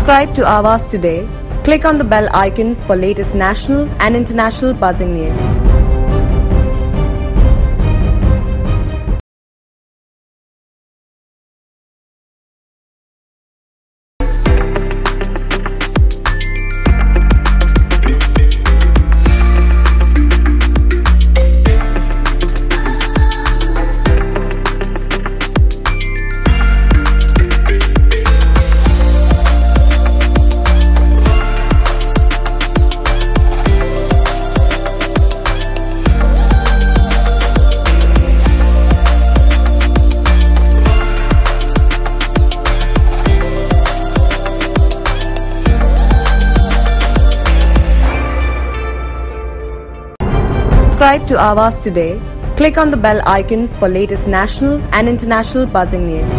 Subscribe to Awaaz today. Click on the bell icon for latest national and international buzzing news. Subscribe to Awaaz today. Click on the bell icon for latest national and international buzzing news.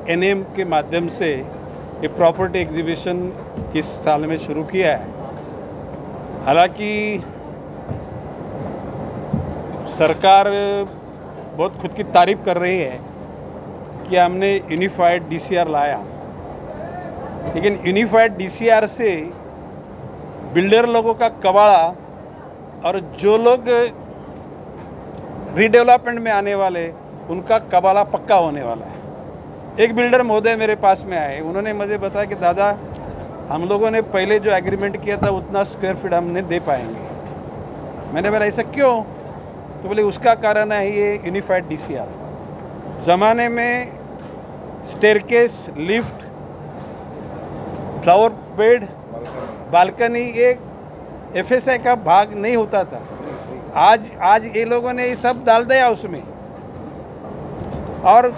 NM के माध्यम से ये property exhibition इस साल में शुरू किया है। हालांकि सरकार बहुत खुद की तारीफ कर रही है कि हमने यूनिफाइड डीसीआर लाया, लेकिन यूनिफाइड डीसीआर से बिल्डर लोगों का कबाड़ा और जो लोग रीडेवलपमेंट में आने वाले उनका कबाड़ा पक्का होने वाला है। एक बिल्डर महोदय मेरे पास में आए, उन्होंने मुझे बताया कि दादा हम लोगों ने पहले जो एग्रीमेंट किया था उतना स्क्वायर फीट हम नहीं दे पाएंगे। मैंने बोला ऐसा क्यों? तो बोले उसका कारण है ये यूनिफाइड डीसीआर। ज़माने में staircase, lift, flower bed, balcony एक एफएसआई का भाग नहीं होता था। आज ये लोगों ने ये सब डाल दिया उसमें, और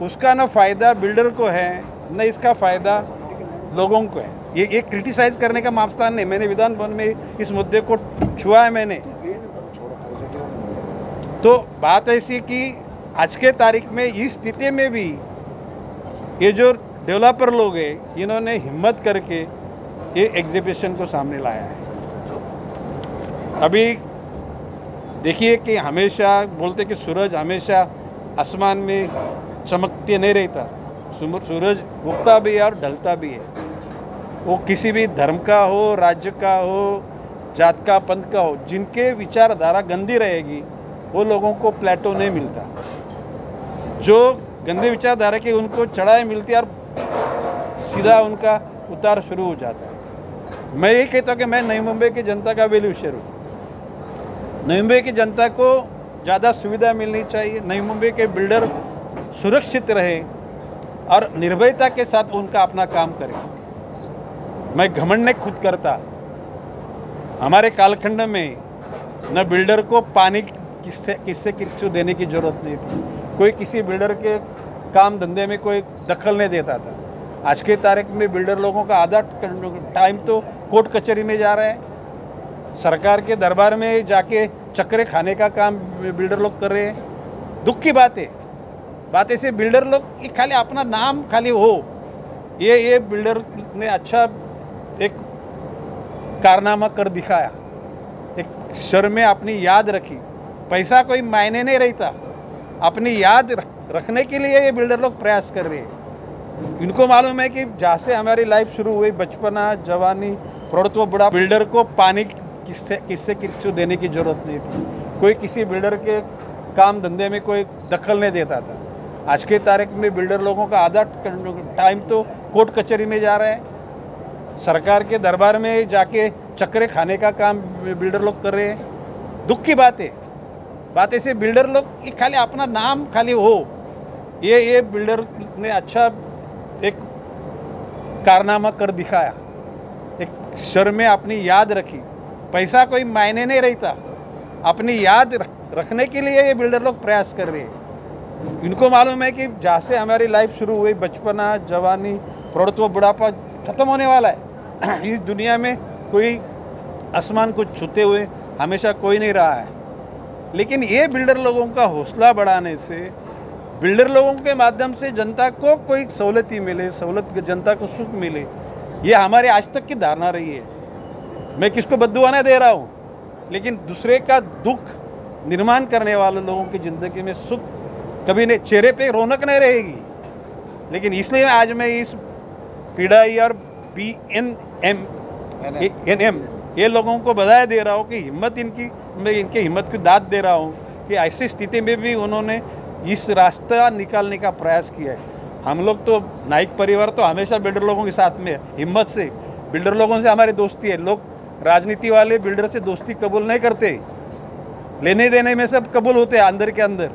उसका ना फ़ायदा बिल्डर को है न इसका फ़ायदा लोगों को है। ये क्रिटिसाइज़ करने का मामला नहीं, मैंने विधान भवन में इस मुद्दे को छुआ है मैंने। तो बात ऐसी कि आज के तारीख में इस स्थिति में भी ये जो डेवलपर लोग हैं इन्होंने हिम्मत करके ये एग्जीबिशन को सामने लाया है। अभी देखिए कि हमेशा बोलते कि सूरज हमेशा आसमान में चमकते नहीं रहता, सूरज उगता भी है और ढलता भी है। वो किसी भी धर्म का हो, राज्य का हो, जात का, पंथ का हो, जिनके विचारधारा गंदी रहेगी वो लोगों को प्लेटो नहीं मिलता। जो गंदे विचारधारा की उनको चढ़ाई मिलती है और सीधा उनका उतार शुरू हो जाता है। मैं ये कहता हूँ कि मैं नई मुंबई की जनता का वेलविशर हूँ। नई मुंबई की जनता को ज़्यादा सुविधा मिलनी चाहिए, नई मुंबई के बिल्डर सुरक्षित रहे और निर्भयता के साथ उनका अपना काम करें। मैं घमंड नहीं खुद करता। हमारे कालखंड में न बिल्डर को पानी किससे देने की ज़रूरत नहीं थी। कोई किसी बिल्डर के काम धंधे में कोई दखल नहीं देता था। आज के तारीख में बिल्डर लोगों का आधा टाइम तो कोर्ट कचहरी में जा रहा है, सरकार के दरबार में जाके चक्रे खाने का काम बिल्डर लोग कर रहे हैं। दुख की बात है। बात ऐसे बिल्डर लोग खाली अपना नाम खाली हो, ये बिल्डर ने अच्छा एक कारनामा कर दिखाया, एक शहर में अपनी याद रखी। पैसा कोई मायने नहीं रहता, अपनी याद रखने के लिए ये बिल्डर लोग प्रयास कर रहे हैं। इनको मालूम है कि जहाँ से हमारी लाइफ शुरू हुई, बचपना, जवानी, प्रौढ़त्व, बुढ़ा, बिल्डर को पानी किससे किसको देने की जरूरत नहीं थी। कोई किसी बिल्डर के काम धंधे में कोई दखल नहीं देता था। आज के तारीख में बिल्डर लोगों का आधा टाइम तो कोर्ट कचहरी में जा रहा है, सरकार के दरबार में जाके चक्रे खाने का काम बिल्डर लोग कर रहे हैं। दुख की बात है। बात ऐसे बिल्डर लोग कि खाली अपना नाम खाली हो, ये बिल्डर ने अच्छा एक कारनामा कर दिखाया, एक शहर में अपनी याद रखी। पैसा कोई मायने नहीं रहता, अपनी याद रखने के लिए ये बिल्डर लोग प्रयास कर रहे हैं। इनको मालूम है कि जहाँ से हमारी लाइफ शुरू हुई, बचपना, जवानी, प्रौढ़त्व, बुढ़ापा ख़त्म होने वाला है। इस दुनिया में कोई आसमान को छूते हुए हमेशा कोई नहीं रहा है। लेकिन ये बिल्डर लोगों का हौसला बढ़ाने से, बिल्डर लोगों के माध्यम से जनता को कोई सहूलत मिले, जनता को सुख मिले, ये हमारे आज तक की धारणा रही है। मैं किसको बद्दुआ नहीं दे रहा हूँ, लेकिन दूसरे का दुख निर्माण करने वाले लोगों की ज़िंदगी में सुख कभी नहीं, चेहरे पे रौनक नहीं रहेगी। लेकिन इसलिए आज मैं इस पीड़ाई और BNM ये लोगों को बधाई दे रहा हूँ कि हिम्मत मैं इनकी हिम्मत की दाद दे रहा हूँ कि ऐसी स्थिति में भी उन्होंने इस रास्ता निकालने का प्रयास किया है। हम लोग तो नाइक परिवार तो हमेशा बिल्डर लोगों के साथ में है, हिम्मत से। बिल्डर लोगों से हमारी दोस्ती है। लोग राजनीति वाले बिल्डर से दोस्ती कबूल नहीं करते, लेने देने में सब कबूल होते हैं, अंदर के अंदर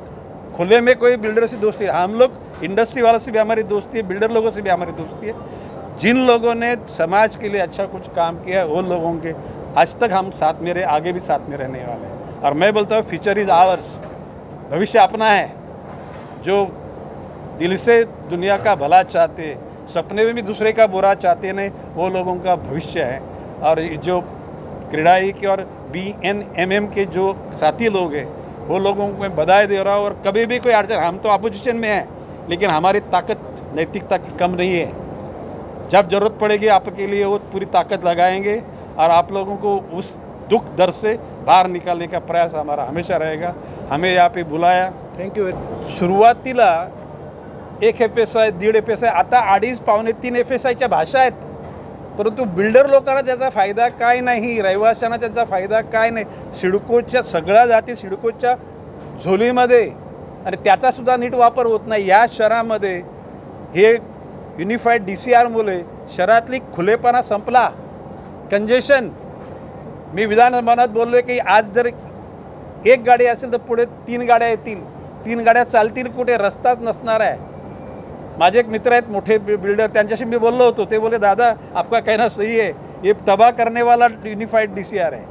खुले में कोई बिल्डर से दोस्ती है। हम लोग इंडस्ट्री वालों से भी हमारी दोस्ती है, बिल्डर लोगों से भी हमारी दोस्ती है। जिन लोगों ने समाज के लिए अच्छा कुछ काम किया है, वो लोगों के आज तक हम साथ में रहे, आगे भी साथ में रहने वाले हैं। और मैं बोलता हूँ फ्यूचर इज़ आवर्स, भविष्य अपना है। जो दिल से दुनिया का भला चाहते, सपने में भी दूसरे का बुरा चाहते नहीं, वो लोगों का भविष्य है। और जो क्रीडाई के और BNMM के जो साथी लोग हैं, वो लोगों को मैं बधाई दे रहा हूँ। और कभी भी कोई अड़चन, हम तो अपोजिशन में हैं, लेकिन हमारी ताकत नैतिकता की कम नहीं है। जब ज़रूरत पड़ेगी आपके लिए वो पूरी ताकत लगाएंगे और आप लोगों को उस दुख दर्द से बाहर निकालने का प्रयास हमारा हमेशा रहेगा। हमें यहाँ पे बुलाया, थँक्यू। सुरुवातीला 1 FSI, 1.5 FSI, आता 2.5 पावणे 3 FSIच्या भाषा आहेत, परंतु बिल्डर लोकांना त्याचा फायदा काय नाही, रहिवाशांना त्याचा फायदा काय नाही। सिडकोच्या सगळ्या जाती सिडकोच्या झोलीमध्ये, आणि त्याचासुद्धा नीट वापर होत नाही। या शहरामध्ये हे युनिफाईड DCRमुळे शहरातली खुलेपणा संपला, कंजेशन। मी विधानभवनात बोललो की आज जर 1 गाडी असेल तर पुढे 3 गाड्या येतील, 3 गाड्या चालतील कुठे, रस्ताच नसणार आहे। माझे एक मित्र आहेत मोठे बिल्डर, त्यांच्याशी मी बोललो होतो, ते बोले दादा आपका कहना सही है, ये तबाह करने वाला यूनिफाइड DCR है।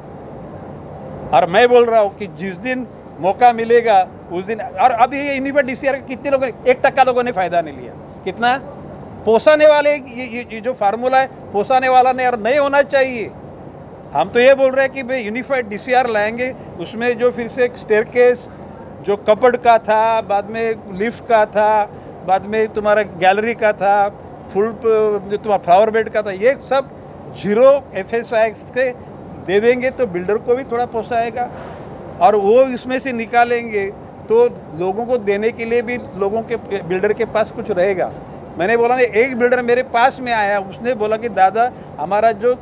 और मैं बोल रहा हूँ कि जिस दिन मौका मिलेगा उस दिन, और अभी ये यूनिफाइड DCR का कितने लोगों, 1% लोगों ने फ़ायदा नहीं लिया। कितना पोसाने वाले, ये जो फार्मूला है पोसाने वाला नहीं, और नहीं होना चाहिए। हम तो ये बोल रहे हैं कि भाई यूनिफाइड DCR लाएंगे, उसमें जो फिर से स्टेयरकेस जो कपड़ का था, बाद में लिफ्ट का था, बाद में तुम्हारा गैलरी का था, फुल जो तुम्हारा फ्लावर बेड का था, ये सब 0 FSI से दे देंगे तो बिल्डर को भी थोड़ा पोसाएगा, और वो इसमें से निकालेंगे तो लोगों को देने के लिए भी लोगों के बिल्डर के पास कुछ रहेगा। मैंने बोला ना, एक बिल्डर मेरे पास में आया, उसने बोला कि दादा हमारा जो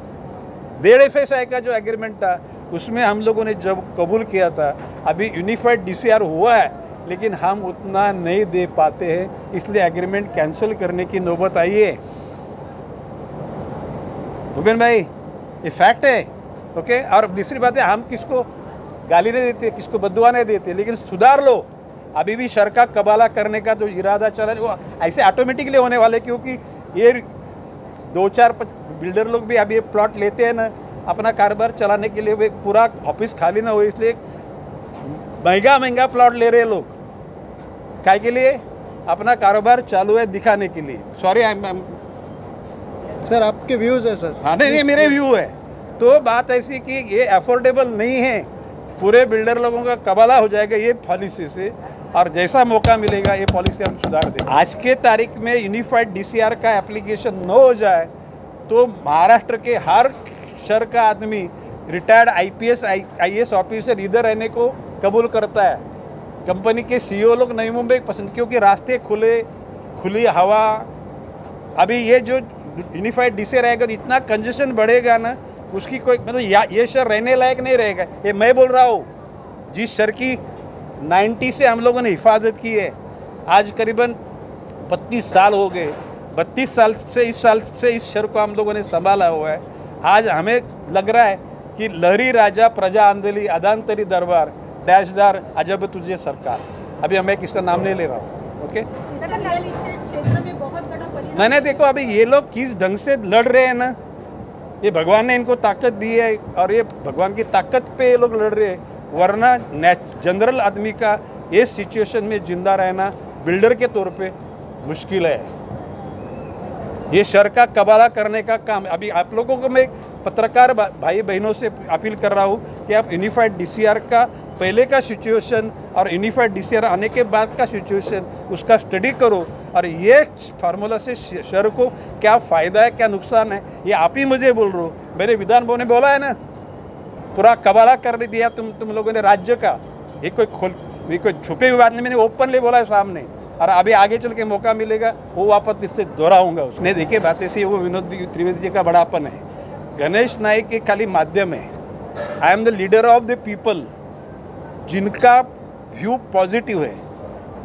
1.5 FSI का जो एग्रीमेंट था उसमें हम लोगों ने जब कबूल किया था, अभी यूनिफाइड DCR हुआ है लेकिन हम उतना नहीं दे पाते हैं, इसलिए एग्रीमेंट कैंसिल करने की नौबत आई है। भूपेन भाई, ये फैक्ट है, ओके। और दूसरी बात है, हम किसको गाली नहीं देते, किसको बद्दुआ नहीं देते, लेकिन सुधार लो। अभी भी शहर का कबाला करने का जो इरादा चला है वो ऐसे ऑटोमेटिकली होने वाले, क्योंकि ये 2-4 बिल्डर लोग भी अभी ये प्लॉट लेते हैं ना अपना कारोबार चलाने के लिए, वो पूरा ऑफिस खाली ना हो इसलिए महंगा प्लॉट ले रहे हैं लोग। काय के लिए? अपना कारोबार चालू है दिखाने के लिए। सॉरी सर, आपके व्यूज़ है सर। हाँ नहीं, मेरे व्यू है। तो बात ऐसी कि ये अफोर्डेबल नहीं है, पूरे बिल्डर लोगों का कबाला हो जाएगा ये पॉलिसी से, और जैसा मौका मिलेगा ये पॉलिसी हम सुधार देंगे। आज के तारीख में यूनिफाइड DCR का एप्लीकेशन न हो जाए तो महाराष्ट्र के हर शहर का आदमी रिटायर्ड IPS IAS ऑफिसर इधर रहने को कबूल करता है। कंपनी के CEO लोग नई मुंबई पसंद, क्योंकि रास्ते खुले, खुली हवा, अभी ये जो यूनिफाइड डीसी रहेगा तो इतना कंजेशन बढ़ेगा ना, उसकी कोई मतलब ये शहर रहने लायक नहीं रहेगा। ये मैं बोल रहा हूँ, जिस शहर की 90 से हम लोगों ने हिफाजत की है, आज करीबन 32 साल हो गए, 32 साल से इस शहर को हम लोगों ने संभाला हुआ है। आज हमें लग रहा है कि लहरी राजा प्रजा आंदोली अदांतरी दरबार डैशदार अजब तुझे सरकार, अभी मैं किसका नाम नहीं ले रहा हूँ, ओके। मैंने देखो अभी ये लोग किस ढंग से लड़ रहे हैं ना, ये भगवान ने इनको ताकत दी है और ये भगवान की ताकत पे ये लोग लड़ रहे हैं, वरना जनरल आदमी का इस सिचुएशन में जिंदा रहना बिल्डर के तौर पे मुश्किल है। ये शहर का कबाला करने का काम, अभी आप लोगों को मैं पत्रकार भाई बहनों से अपील कर रहा हूँ कि आप यूनिफाइड डीसीआर का पहले का सिचुएशन और यूनिफाइड डीसीआर आने के बाद का सिचुएशन उसका स्टडी करो, और ये फार्मूला से शहर को क्या फ़ायदा है क्या नुकसान है ये आप ही मुझे बोल रहे हो। मेरे विधान भवन ने बोला है ना, पूरा कबाला कर दिया तुम लोगों ने राज्य का। ये कोई छुपे हुए बात नहीं, मैंने ओपनली बोला है सामने, और अभी आगे चल के मौका मिलेगा वो वापस इससे दोहराऊंगा। उसने देखिए बात ऐसी, वो विनोद त्रिवेदी जी का बड़ापन है, गणेश नाइक के खाली माध्यम है। I am the leader of the people, जिनका व्यू पॉजिटिव है।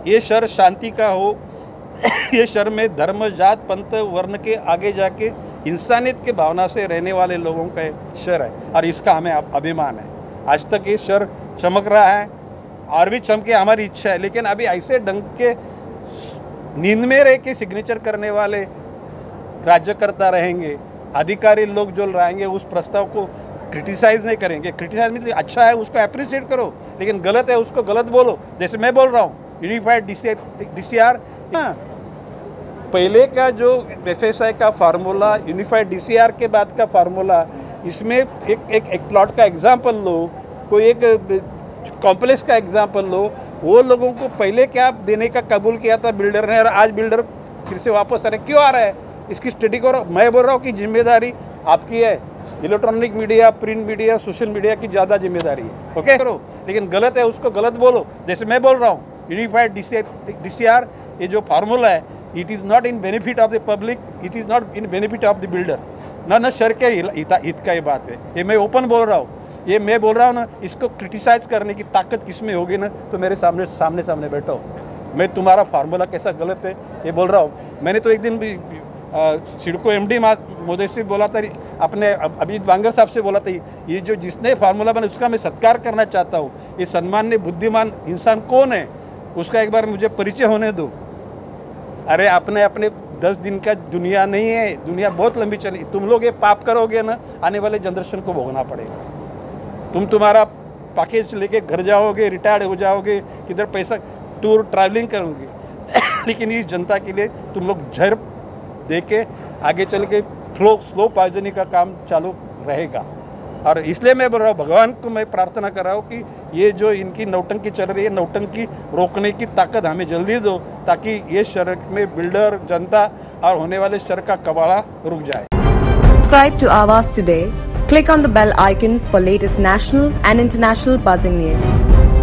ये शहर शांति का हो, ये शहर में धर्म जात पंथ वर्ण के आगे जाके इंसानियत के भावना से रहने वाले लोगों का शहर है, और इसका हमें अभिमान है। आज तक ये शहर चमक रहा है और भी चमके, हमारी इच्छा है, लेकिन अभी ऐसे ढंग के नींद में रह के सिग्नेचर करने वाले राज्यकर्ता रहेंगे, अधिकारी लोग जो रहेंगे उस प्रस्ताव को क्रिटिसाइज नहीं करेंगे। क्रिटिसाइज में अच्छा है उसको अप्रिशिएट करो, लेकिन गलत है उसको गलत बोलो, जैसे मैं बोल रहा हूँ यूनिफाइड डीसीआर। पहले का जो एफएसआई का फार्मूला, यूनिफाइड डीसीआर के बाद का फार्मूला, इसमें एक प्लॉट का एग्जाम्पल लो, कोई एक कॉम्प्लेक्स का एग्जाम्पल लो, वो लोगों को पहले क्या देने का कबूल किया था बिल्डर ने, और आज बिल्डर फिर से वापस आ रहे, क्यों आ रहा है इसकी स्टडी करो। मैं बोल रहा हूँ कि जिम्मेदारी आपकी है, electronic media, print media, social media की ज़्यादा जिम्मेदारी है, ओके करो, लेकिन गलत है उसको गलत बोलो। जैसे मैं बोल रहा हूँ यूनिफाइड डीसीआर ये जो फार्मूला है, it is not in benefit of the public, it is not in benefit of the builder, ना शहर के हित का ये बात है। ये मैं ओपन बोल रहा हूँ, ये मैं बोल रहा हूँ ना, इसको क्रिटिसाइज करने की ताकत किस में होगी ना, तो मेरे सामने बैठो, मैं तुम्हारा फार्मूला कैसा गलत है ये बोल रहा हूँ। मैंने तो एक दिन भी सिडको एमडी मोदी से बोला था, अपने अभिजीत बांगर साहब से बोला था, ये जो जिसने फार्मूला बना उसका मैं सत्कार करना चाहता हूँ। ये सम्मान्य बुद्धिमान इंसान कौन है उसका एक बार मुझे परिचय होने दो। अरे अपने 10 दिन का दुनिया नहीं है, दुनिया बहुत लंबी चली। तुम लोग ये पाप करोगे ना, आने वाले जनरेशन को भोगना पड़ेगा। तुम्हारा पैकेज लेके घर जाओगे, रिटायर्ड हो जाओगे, किधर पैसा टूर ट्रैवलिंग करोगे लेकिन इस जनता के लिए तुम लोग जहर दे के आगे चल के स्लो पॉइजनिंग का काम चालू रहेगा। और इसलिए मैं बोल रहा हूँ, भगवान को मैं प्रार्थना कर रहा हूँ कि ये जो इनकी नौटंकी चल रही है, नौटंकी रोकने की ताकत हमें जल्दी दो, ताकि ये शहर में बिल्डर, जनता और होने वाले शहर का कबाड़ा रुक जाए। Subscribe to Awaaz today. Click on the bell icon for latest national and international buzzing news.